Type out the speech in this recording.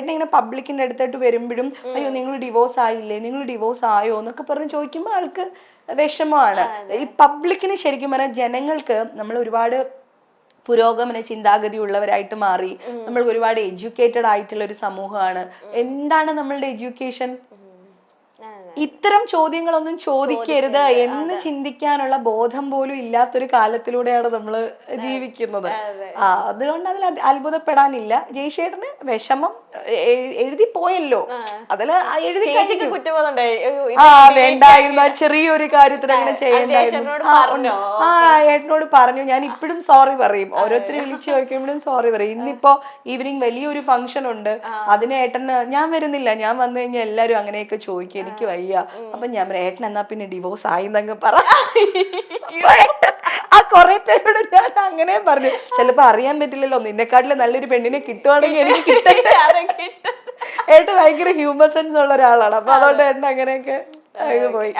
ഏട്ടൻ ഇങ്ങനെ പബ്ലിക്കിന്റെ അടുത്തോട്ട് വരുമ്പോഴും അയ്യോ നിങ്ങൾ ഡിവോഴ്സ് ആയില്ലേ, നിങ്ങൾ ഡിവോഴ്സ് ആയോ എന്നൊക്കെ പറഞ്ഞ് ചോദിക്കുമ്പോൾ ആൾക്ക് വിഷമമാണ്. ഈ പബ്ലിക്കിന് ശരിക്കും പറഞ്ഞാൽ ജനങ്ങൾക്ക് നമ്മൾ ഒരുപാട് പുരോഗമന ചിന്താഗതി ഉള്ളവരായിട്ട് മാറി, നമ്മൾ ഒരുപാട് എഡ്യൂക്കേറ്റഡ് ആയിട്ടുള്ള ഒരു സമൂഹമാണ്. എന്താണ് നമ്മളുടെ എഡ്യൂക്കേഷൻ? ഇത്തരം ചോദ്യങ്ങളൊന്നും ചോദിക്കരുത് എന്ന് ചിന്തിക്കാനുള്ള ബോധം പോലും ഇല്ലാത്തൊരു കാലത്തിലൂടെയാണ് നമ്മൾ ജീവിക്കുന്നത്. അതുകൊണ്ട് അതിൽ അത്ഭുതപ്പെടാനില്ല. ജയശേഖരന് വിഷമം എഴുതി പോയല്ലോ, അതില് എഴുതി വേണ്ടായിരുന്നു, ചെറിയൊരു കാര്യത്തിന് അങ്ങനെ ചെയ്യണ്ടായിരുന്നു. ഏട്ടനോട് പറഞ്ഞു. ഞാൻ ഇപ്പോഴും സോറി പറയും, ഓരോരുത്തരെ വിളിച്ചു ചോദിക്കുമ്പോഴും സോറി പറയും. ഇന്നിപ്പോ ഈവനിങ് വലിയൊരു ഫംഗ്ഷൻ ഉണ്ട്, അതിന് ഏട്ടന് ഞാൻ വരുന്നില്ല, ഞാൻ വന്നു കഴിഞ്ഞാൽ എല്ലാരും അങ്ങനെയൊക്കെ ചോദിക്കും, എനിക്ക് വയ്യ. അപ്പൊ ഞാൻ ഏട്ടൻ എന്നാ പിന്നെ ഡിവോഴ്സ് ആയിന്നങ്ങ് പറ. ആ കൊറേ പേരോട് ഞാൻ അങ്ങനെ പറഞ്ഞു. ചിലപ്പോ അറിയാൻ പറ്റില്ലല്ലോ, നിന്നെക്കാട്ടില് നല്ലൊരു പെണ്ണിനെ കിട്ടുവാണെങ്കിൽ എനിക്ക് കിട്ടട്ടെ. ഏട്ടൻ ഭയങ്കര ഹ്യൂമർ സെൻസ് ഉള്ള ഒരാളാണ്. അപ്പൊ അതുകൊണ്ട് ഏട്ടൻ അങ്ങനെയൊക്കെ പോയി.